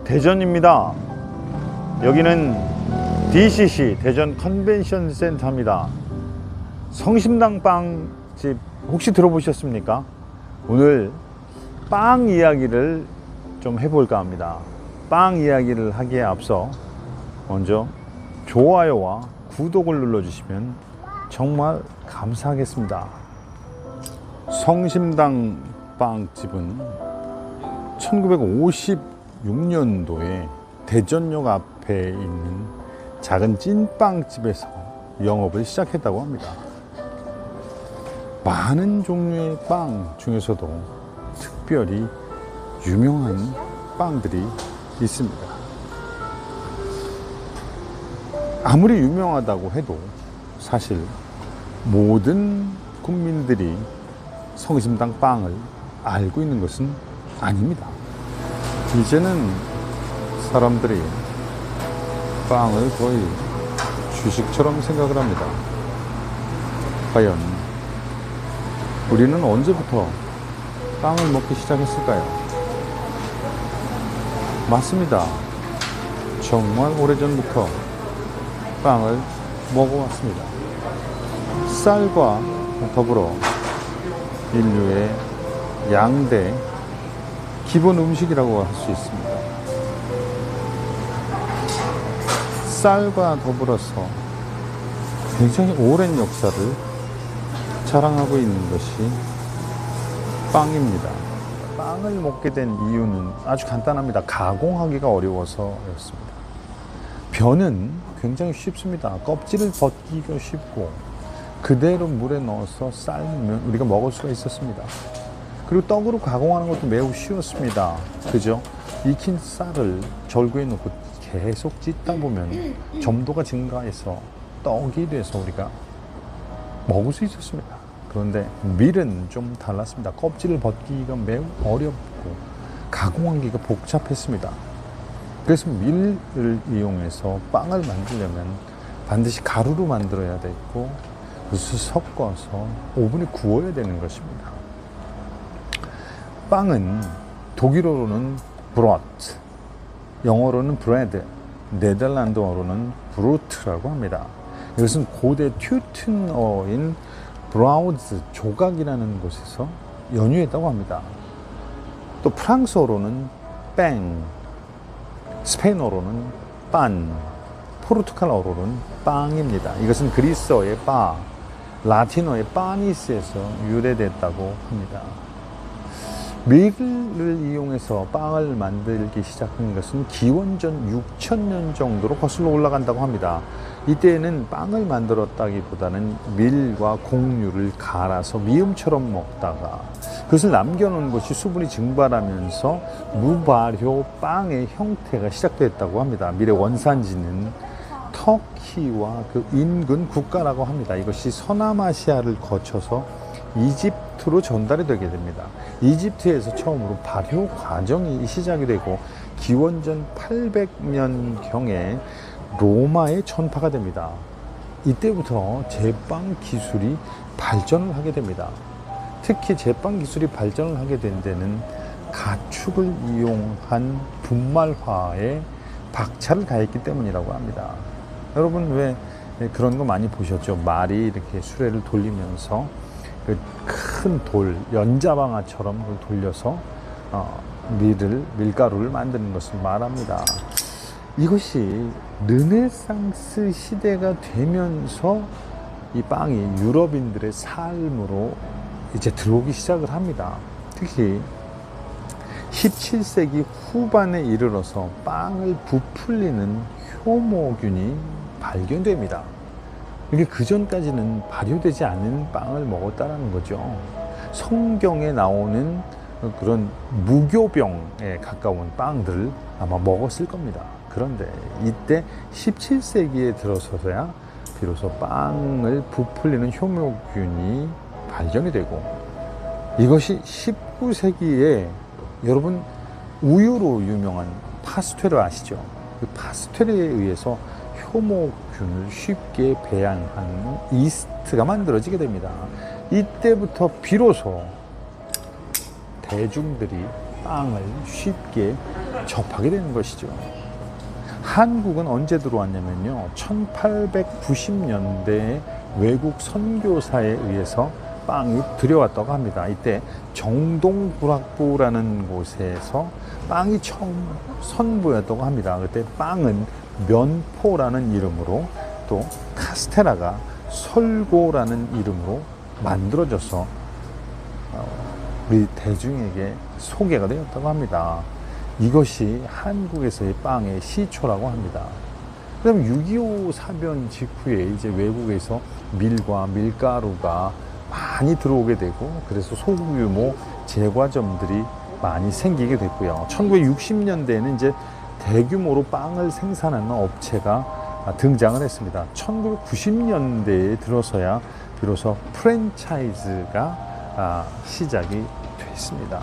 대전입니다. 여기는 DCC 대전 컨벤션 센터입니다. 성심당 빵집 혹시 들어보셨습니까? 오늘 빵 이야기를 좀 해볼까 합니다. 빵 이야기를 하기에 앞서 먼저 좋아요와 구독을 눌러주시면 정말 감사하겠습니다. 성심당 빵집은 1956년도에 대전역 앞에 있는 작은 찐빵집에서 영업을 시작했다고 합니다. 많은 종류의 빵 중에서도 특별히 유명한 빵들이 있습니다. 아무리 유명하다고 해도 사실 모든 국민들이 성심당 빵을 알고 있는 것은 아닙니다. 이제는 사람들이 빵을 거의 주식처럼 생각을 합니다. 과연 우리는 언제부터 빵을 먹기 시작했을까요? 맞습니다. 정말 오래전부터 빵을 먹어왔습니다. 쌀과 더불어 인류의 양대 기본 음식이라고 할 수 있습니다. 쌀과 더불어서 굉장히 오랜 역사를 자랑하고 있는 것이 빵입니다. 빵을 먹게 된 이유는 아주 간단합니다. 가공하기가 어려워서였습니다. 변은 굉장히 쉽습니다. 껍질을 벗기기가 쉽고 그대로 물에 넣어서 삶으면 우리가 먹을 수가 있었습니다. 그리고 떡으로 가공하는 것도 매우 쉬웠습니다. 그죠? 익힌 쌀을 절구에 넣고 계속 찢다 보면 점도가 증가해서 떡이 돼서 우리가 먹을 수 있었습니다. 그런데 밀은 좀 달랐습니다. 껍질을 벗기기가 매우 어렵고 가공하기가 복잡했습니다. 그래서 밀을 이용해서 빵을 만들려면 반드시 가루로 만들어야 되고 그것을 섞어서 오븐에 구워야 되는 것입니다. 빵은 독일어로는 브로트, 영어로는 브레드, 네덜란드어로는 브루트라고 합니다. 이것은 고대 튜튼어인 브라우즈 조각이라는 곳에서 연유했다고 합니다. 또 프랑스어로는 뺑, 스페인어로는 빤, 포르투갈어로는 빵입니다. 이것은 그리스어의 바, 라틴어의 파니스에서 유래됐다고 합니다. 밀을 이용해서 빵을 만들기 시작한 것은 기원전 6000년 정도로 거슬러 올라간다고 합니다. 이때에는 빵을 만들었다기보다는 밀과 곡류를 갈아서 미음처럼 먹다가 그것을 남겨놓은 것이 수분이 증발하면서 무발효 빵의 형태가 시작됐다고 합니다. 밀의 원산지는 터키와 그 인근 국가라고 합니다. 이것이 서남아시아를 거쳐서 이집트로 전달이 되게 됩니다. 이집트에서 처음으로 발효 과정이 시작이 되고 기원전 800년경에 로마에 전파가 됩니다. 이때부터 제빵 기술이 발전을 하게 됩니다. 특히 제빵 기술이 발전을 하게 된 데는 가축을 이용한 분말화에 박차를 가했기 때문이라고 합니다. 여러분 왜 그런 거 많이 보셨죠? 말이 이렇게 수레를 돌리면서 그 큰 돌, 연자방아처럼 돌려서 밀가루를 만드는 것을 말합니다. 이것이 르네상스 시대가 되면서 이 빵이 유럽인들의 삶으로 이제 들어오기 시작을 합니다. 특히 17세기 후반에 이르러서 빵을 부풀리는 효모균이 발견됩니다. 이게 그전까지는 발효되지 않은 빵을 먹었다는 거죠. 성경에 나오는 그런 무교병에 가까운 빵들을 아마 먹었을 겁니다. 그런데 이때 17세기에 들어서야 비로소 빵을 부풀리는 효모균이 발견이 되고 이것이 19세기에 여러분 우유로 유명한 파스텔을 아시죠? 그 파스텔에 의해서 효모균을 쉽게 배양한 이스트가 만들어지게 됩니다. 이때부터 비로소 대중들이 빵을 쉽게 접하게 되는 것이죠. 한국은 언제 들어왔냐면요, 1890년대에 외국 선교사에 의해서 빵이 들여왔다고 합니다. 이때 정동불학부라는 곳에서 빵이 처음 선보였다고 합니다. 그때 빵은 면포라는 이름으로, 또 카스테라가 설고라는 이름으로 만들어져서 우리 대중에게 소개가 되었다고 합니다. 이것이 한국에서의 빵의 시초라고 합니다. 그럼 6.25 사변 직후에 이제 외국에서 밀과 밀가루가 많이 들어오게 되고, 그래서 소규모 제과점들이 많이 생기게 됐고요. 1960년대에는 이제 대규모로 빵을 생산하는 업체가 등장을 했습니다. 1990년대에 들어서야 비로소 프랜차이즈가 시작이 됐습니다.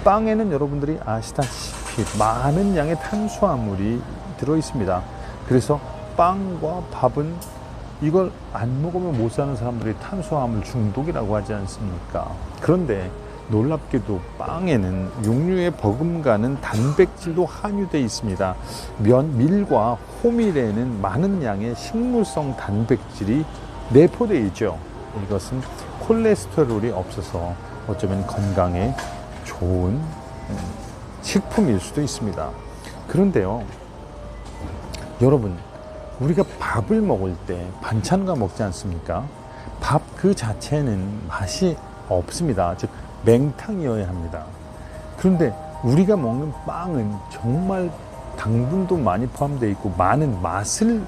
빵에는 여러분들이 아시다시피 많은 양의 탄수화물이 들어 있습니다. 그래서 빵과 밥은 이걸 안 먹으면 못 사는 사람들이 탄수화물 중독이라고 하지 않습니까? 그런데 놀랍게도 빵에는 육류에 버금가는 단백질도 함유되어 있습니다. 밀과 호밀에는 많은 양의 식물성 단백질이 내포되어 있죠. 이것은 콜레스테롤이 없어서 어쩌면 건강에 좋은 식품일 수도 있습니다. 그런데요, 여러분, 우리가 밥을 먹을 때 반찬과 먹지 않습니까? 밥 그 자체는 맛이 없습니다. 즉 맹탕이어야 합니다. 그런데 우리가 먹는 빵은 정말 당분도 많이 포함되어 있고 많은 맛을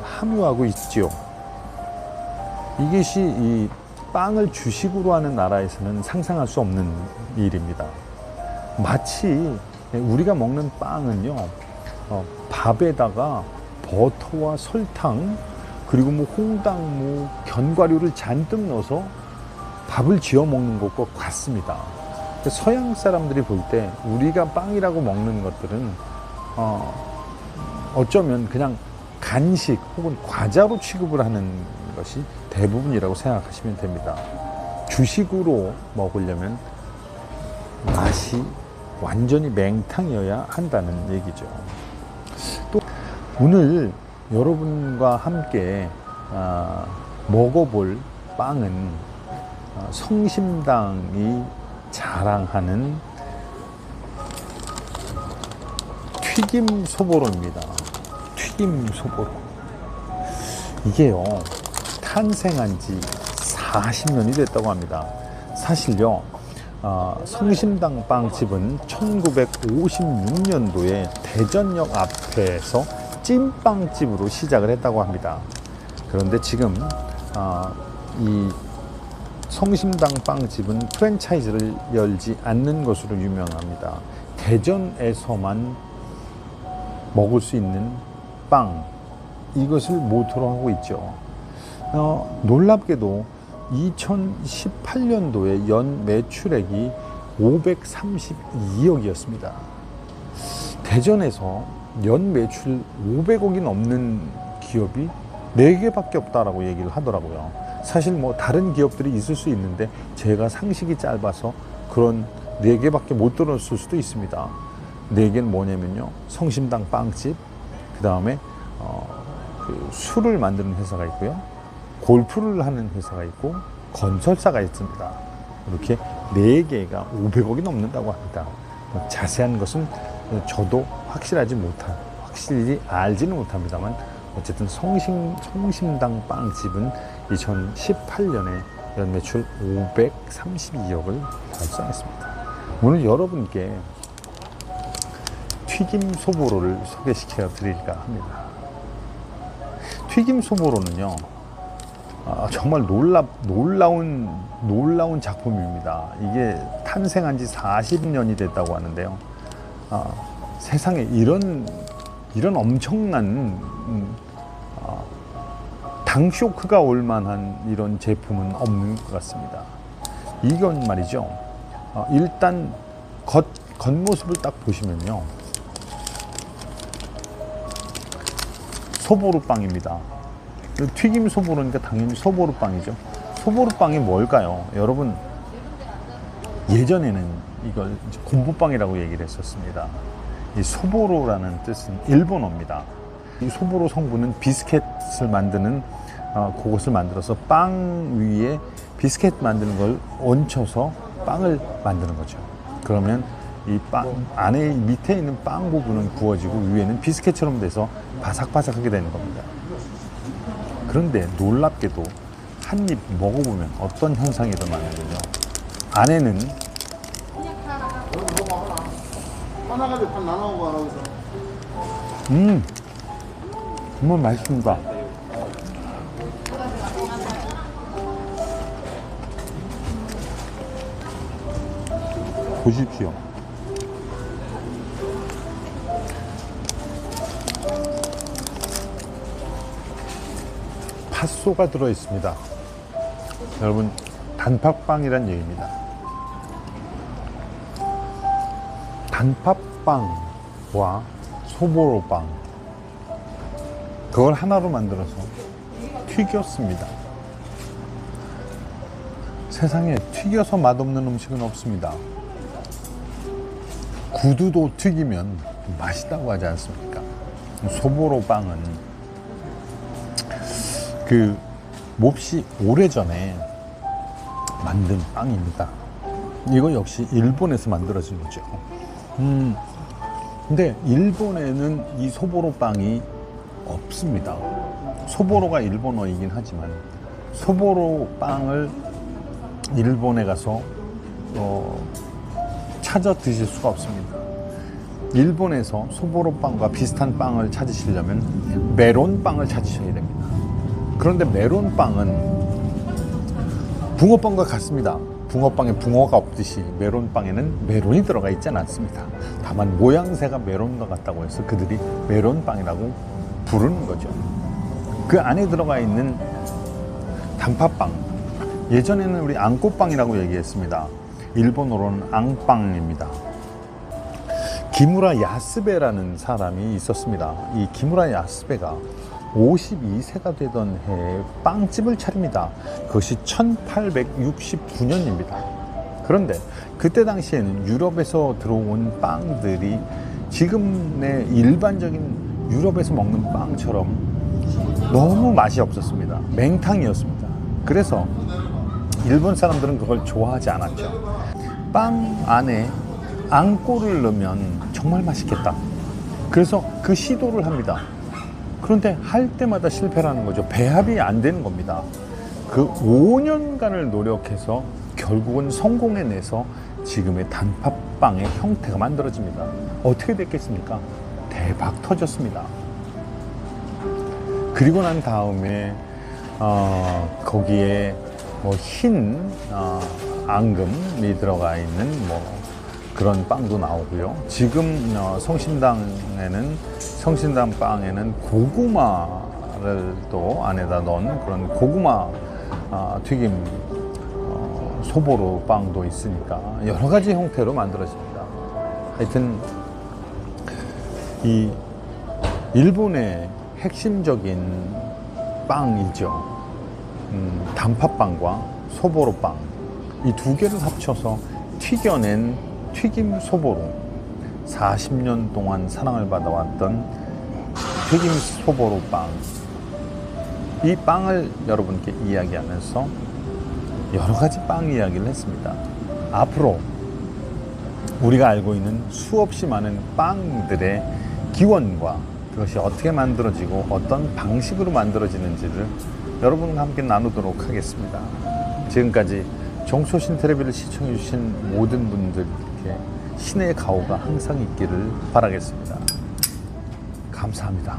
함유하고 있죠. 이것이 이 빵을 주식으로 하는 나라에서는 상상할 수 없는 일입니다. 마치 우리가 먹는 빵은요, 밥에다가 버터와 설탕, 그리고 뭐 홍당무, 견과류를 잔뜩 넣어서 밥을 지어 먹는 것과 같습니다. 서양 사람들이 볼 때 우리가 빵이라고 먹는 것들은 어쩌면 그냥 간식 혹은 과자로 취급을 하는 것이 대부분이라고 생각하시면 됩니다. 주식으로 먹으려면 맛이 완전히 맹탕이어야 한다는 얘기죠. 또 오늘 여러분과 함께 먹어볼 빵은 성심당이 자랑하는 튀김 소보로입니다. 튀김 소보로. 이게요, 탄생한 지 40년이 됐다고 합니다. 사실요, 성심당 빵집은 1956년도에 대전역 앞에서 찐빵집으로 시작을 했다고 합니다. 그런데 지금 이 성심당 빵집은 프랜차이즈를 열지 않는 것으로 유명합니다. 대전에서만 먹을 수 있는 빵, 이것을 모토로 하고 있죠. 놀랍게도 2018년도에 연 매출액이 532억이었습니다. 대전에서 연 매출 500억이 넘는 기업이 4개밖에 없다라고 얘기를 하더라고요. 사실 뭐 다른 기업들이 있을 수 있는데 제가 상식이 짧아서 그런 4개밖에 못 들었을 수도 있습니다. 4개는 뭐냐면요, 성심당 빵집, 그 다음에 그 술을 만드는 회사가 있고요, 골프를 하는 회사가 있고 건설사가 있습니다. 이렇게 4개가 500억이 넘는다고 합니다. 자세한 것은 저도 확실히 알지는 못합니다만, 어쨌든 성심당 빵집은 2018년에 연매출 532억을 달성했습니다. 오늘 여러분께 튀김 소보로를 소개시켜 드릴까 합니다. 튀김 소보로는요, 정말 놀라운 작품입니다. 이게 탄생한 지 40년이 됐다고 하는데요. 세상에 이런 엄청난 당쇼크가 올 만한 이런 제품은 없는 것 같습니다. 이건 말이죠, 일단 겉모습을 딱 보시면요, 소보루빵입니다. 튀김 소보루니까 당연히 소보루빵이죠. 소보루빵이 뭘까요? 여러분, 예전에는 이걸 이제 곰보빵이라고 얘기를 했었습니다. 이 소보로라는 뜻은 일본어입니다. 이 소보로 성분은 비스켓을 만드는 그것을 만들어서 빵 위에 비스켓 만드는 걸 얹혀서 빵을 만드는 거죠. 그러면 이 빵 안에 밑에 있는 빵 부분은 구워지고 위에는 비스켓처럼 돼서 바삭바삭하게 되는 겁니다. 그런데 놀랍게도 한 입 먹어보면 어떤 현상이 일어나냐면요, 안에는 정말 맛있습니다. 보십시오. 팥소가 들어 있습니다. 여러분, 단팥빵이란 얘기입니다. 단팥빵과 소보로빵, 그걸 하나로 만들어서 튀겼습니다. 세상에 튀겨서 맛없는 음식은 없습니다. 구두도 튀기면 맛있다고 하지 않습니까? 소보로빵은 그 몹시 오래전에 만든 빵입니다. 이거 역시 일본에서 만들어진 거죠. 근데 일본에는 이 소보로 빵이 없습니다. 소보로가 일본어이긴 하지만 소보로 빵을 일본에 가서 찾아 드실 수가 없습니다. 일본에서 소보로 빵과 비슷한 빵을 찾으시려면 메론빵을 찾으셔야 됩니다. 그런데 메론빵은 붕어빵과 같습니다. 붕어빵에 붕어가 없듯이 메론빵에는 메론이 들어가 있지는 않습니다. 다만 모양새가 메론과 같다고 해서 그들이 메론빵이라고 부르는 거죠. 그 안에 들어가 있는 단팥빵, 예전에는 우리 앙꼬빵이라고 얘기했습니다. 일본어로는 앙빵입니다. 기무라 야스베라는 사람이 있었습니다. 이 기무라 야스베가 52세가 되던 해에 빵집을 차립니다. 그것이 1869년입니다. 그런데 그때 당시에는 유럽에서 들어온 빵들이 지금의 일반적인 유럽에서 먹는 빵처럼 너무 맛이 없었습니다. 맹탕이었습니다. 그래서 일본 사람들은 그걸 좋아하지 않았죠. 빵 안에 앙꼬를 넣으면 정말 맛있겠다. 그래서 그 시도를 합니다. 그런데 할 때마다 실패라는 거죠. 배합이 안 되는 겁니다. 그 5년간을 노력해서 결국은 성공해내서 지금의 단팥빵의 형태가 만들어집니다. 어떻게 됐겠습니까? 대박 터졌습니다. 그리고 난 다음에 거기에 뭐 흰 앙금이 들어가 있는 뭐 그런 빵도 나오고요. 지금 성신당 빵에는 고구마를 또 안에다 넣은 그런 고구마 튀김 소보로 빵도 있으니까 여러 가지 형태로 만들어집니다. 하여튼 이 일본의 핵심적인 빵이죠. 단팥빵과 소보로빵, 이 두 개를 합쳐서 튀겨낸 튀김 소보로, 40년 동안 사랑을 받아왔던 튀김 소보로 빵, 이 빵을 여러분께 이야기하면서 여러 가지 빵 이야기를 했습니다. 앞으로 우리가 알고 있는 수없이 많은 빵들의 기원과 그것이 어떻게 만들어지고 어떤 방식으로 만들어지는지를 여러분과 함께 나누도록 하겠습니다. 지금까지 정소신 텔레비를 시청해 주신 모든 분들께 신의 가호가 항상 있기를 바라겠습니다. 감사합니다.